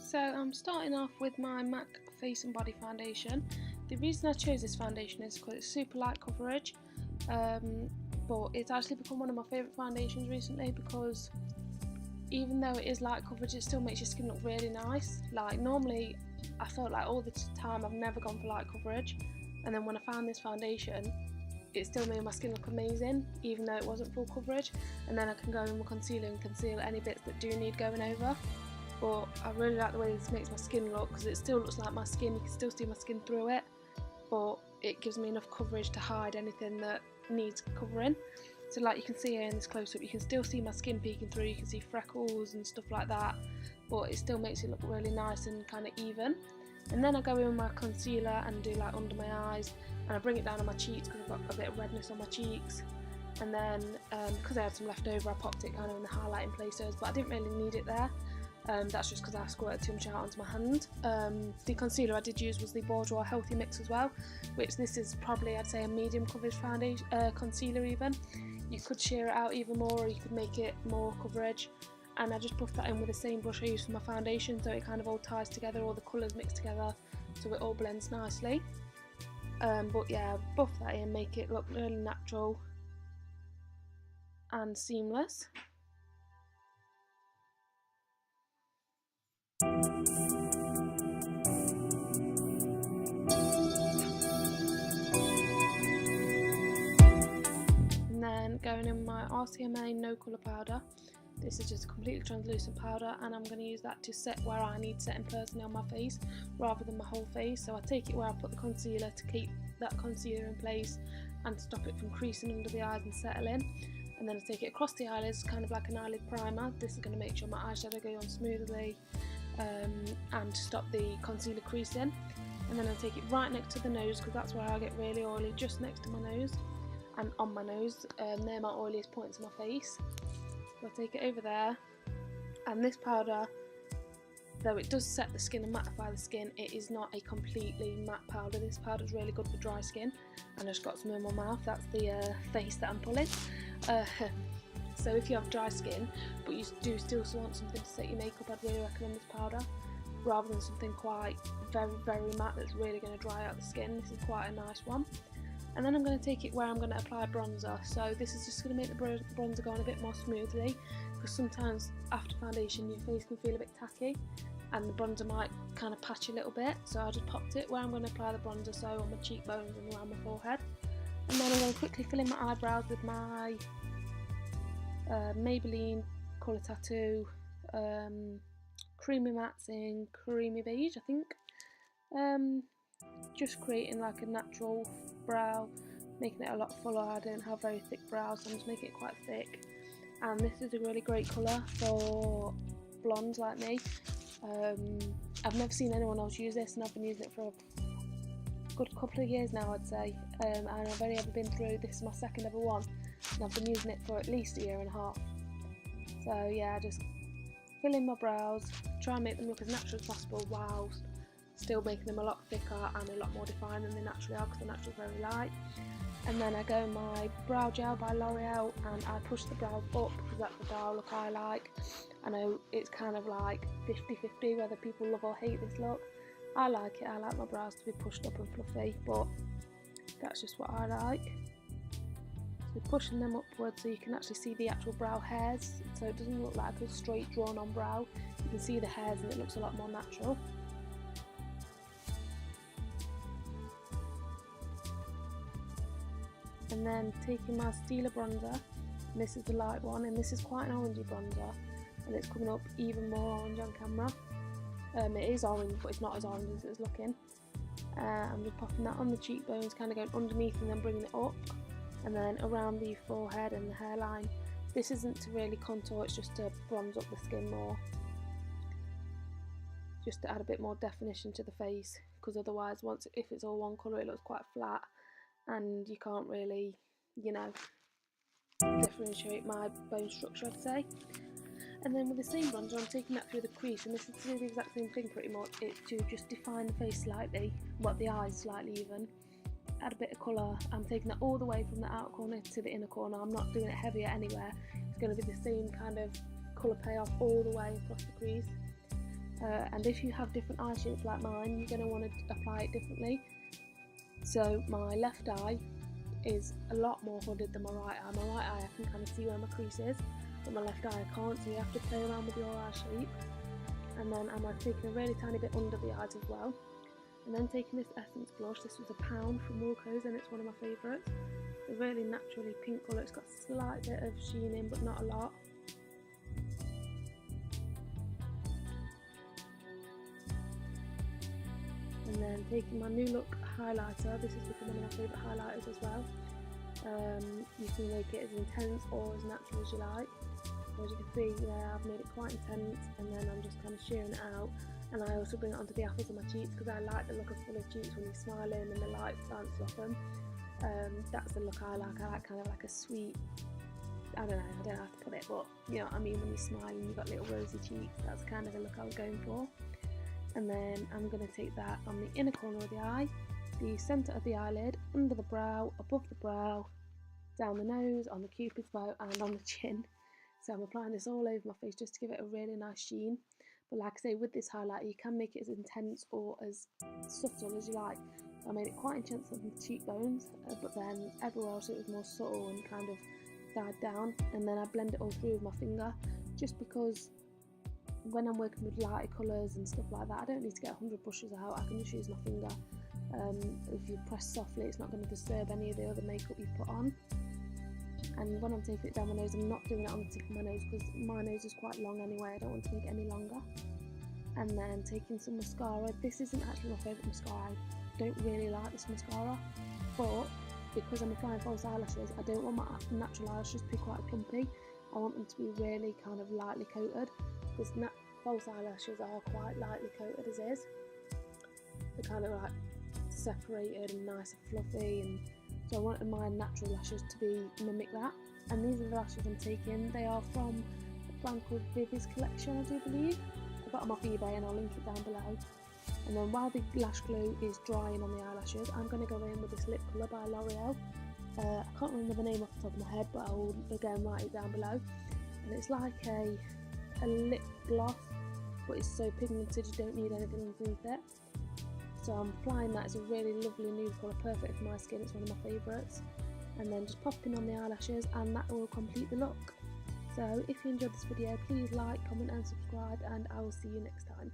So I'm starting off with my MAC Face and Body Foundation. The reason I chose this foundation is because it's super light coverage, but it's actually become one of my favourite foundations recently because even though it is light coverage, it still makes your skin look really nice. Like normally I felt like all the time I've never gone for light coverage, and then when I found this foundation it still made my skin look amazing even though it wasn't full coverage, and then I can go in with concealer and conceal any bits that do need going over. But I really like the way this makes my skin look because it still looks like my skin, you can still see my skin through it, but it gives me enough coverage to hide anything that needs covering. So like you can see here in this close-up, you can still see my skin peeking through, you can see freckles and stuff like that, but it still makes it look really nice and kind of even. And then I go in with my concealer and do like under my eyes, and I bring it down on my cheeks because I've got a bit of redness on my cheeks. And then because I had some left over, I popped it kind of in the highlighting places, but I didn't really need it there. That's just because I squirted too much out onto my hand. The concealer I did use was the Bourjois Healthy Mix as well, which this is probably, I'd say, a medium coverage foundation, concealer even. You could sheer it out even more, or you could make it more coverage. And I just buffed that in with the same brush I used for my foundation, so it kind of all ties together, all the colours mix together, so it all blends nicely. But yeah, buff that in, make it look really natural and seamless. And then going in my RCMA No Colour Powder. This is just a completely translucent powder, and I'm going to use that to set where I need setting personally on my face rather than my whole face. So I take it where I put the concealer to keep that concealer in place and stop it from creasing under the eyes and settling. And then I take it across the eyelids, kind of like an eyelid primer. This is going to make sure my eyeshadow goes on smoothly and stop the concealer creasing. And then I take it right next to the nose because that's where I get really oily, just next to my nose and on my nose. They're my oiliest points on my face. So I'll take it over there, and this powder, though it does set the skin and mattify the skin, it is not a completely matte powder. This powder is really good for dry skin, and I just got some in my mouth, that's the face that I'm pulling. So if you have dry skin but you do still want something to set your makeup, I'd really recommend this powder rather than something quite very matte that's really going to dry out the skin. This is quite a nice one. And then I'm going to take it where I'm going to apply bronzer. So this is just going to make the bronzer go on a bit more smoothly, because sometimes after foundation your face can feel a bit tacky and the bronzer might kind of patch a little bit. So I just popped it where I'm going to apply the bronzer, so on my cheekbones and around my forehead. And then I'm going to quickly fill in my eyebrows with my Maybelline Colour Tattoo Creamy Mattes in Creamy Beige, I think. Just creating like a natural brow, making it a lot fuller. I don't have very thick brows, so I'm just making it quite thick. And this is a really great colour for blondes like me. I've never seen anyone else use this, and I've been using it for a good couple of years now, I'd say. And I've only ever been through, this is my second ever one, and I've been using it for at least a year and a half. So yeah, just fill in my brows, try and make them look as natural as possible whilst still making them a lot thicker and a lot more defined than they naturally are, because they're naturally very light. And then I go in my brow gel by L'Oreal and I push the brows up because that's the brow look I like. I know it's kind of like 50-50 whether people love or hate this look. I like it, I like my brows to be pushed up and fluffy, but that's just what I like. So pushing them upwards so you can actually see the actual brow hairs, so it doesn't look like a straight drawn on brow. You can see the hairs and it looks a lot more natural. And then taking my Stila bronzer, and this is the light one, and this is quite an orangey bronzer, and it's coming up even more orange on camera. It is orange, but it's not as orange as it's looking. I'm just popping that on the cheekbones, kind of going underneath and then bringing it up, and then around the forehead and the hairline. This isn't to really contour, it's just to bronze up the skin more, just to add a bit more definition to the face, because otherwise if it's all one colour it looks quite flat and you can't really, you know, differentiate my bone structure, I'd say. And then with the same bronzer, I'm taking that through the crease, and this is to do the exact same thing pretty much. It's to just define the face slightly, well, the eyes slightly even, add a bit of colour. I'm taking that all the way from the outer corner to the inner corner. I'm not doing it heavier anywhere, it's going to be the same kind of colour payoff all the way across the crease. And if you have different eye shapes like mine, you're going to want to apply it differently. So my left eye is a lot more hooded than my right eye. My right eye I can kind of see where my crease is, but my left eye I can't, so you have to play around with your eye shape. And then I'm taking a really tiny bit under the eyes as well. And then taking this Essence blush. This was £1 from Woolco's and it's one of my favourites. It's a really naturally pink colour. It's got a slight bit of sheen in, but not a lot. And then taking my Newlook highlighter. This has become one of my favourite highlighters as well. You can make it as intense or as natural as you like. So as you can see there, I've made it quite intense, and then I'm just kind of shearing it out. And I also bring it onto the apples of my cheeks because I like the look of fuller cheeks when you're smiling and the light bounces off them. That's the look I like. I like kind of like a sweet, I don't know how to put it, but you know what I mean, when you're smiling you've got little rosy cheeks. That's kind of the look I was going for. And then I'm going to take that on the inner corner of the eye, the centre of the eyelid, under the brow, above the brow, down the nose, on the cupid's bow and on the chin. So I'm applying this all over my face just to give it a really nice sheen. But like I say, with this highlighter you can make it as intense or as subtle as you like. I made it quite intense on the cheekbones, but then everywhere else it was more subtle and kind of died down. And then I blend it all through with my finger, just because when I'm working with lighter colours and stuff like that, I don't need to get 100 brushes out. I can just use my finger. If you press softly, it's not going to disturb any of the other makeup you've put on. And when I'm taking it down my nose, I'm not doing it on the tip of my nose because my nose is quite long anyway. I don't want to make it any longer. And then taking some mascara. This isn't actually my favourite mascara. I don't really like this mascara, but because I'm applying false eyelashes, I don't want my natural eyelashes to be quite plumpy. I want them to be really kind of lightly coated, because false eyelashes are quite lightly coated as is. They're kind of like separated and nice and fluffy, and so I wanted my natural lashes to mimic that. And these are the lashes I'm taking. They are from a brand called Vivi's Collection, I do believe. I got them off eBay and I'll link it down below. And then while the lash glue is drying on the eyelashes, I'm going to go in with this lip colour by L'Oreal. I can't remember the name off the top of my head, but I will again write it down below. And it's like a lip gloss, but it's so pigmented you don't need anything underneath it. So I'm applying that. It's a really lovely nude colour, perfect for my skin. It's one of my favourites. And then just popping on the eyelashes, and that will complete the look. So if you enjoyed this video, please like, comment and subscribe, and I will see you next time.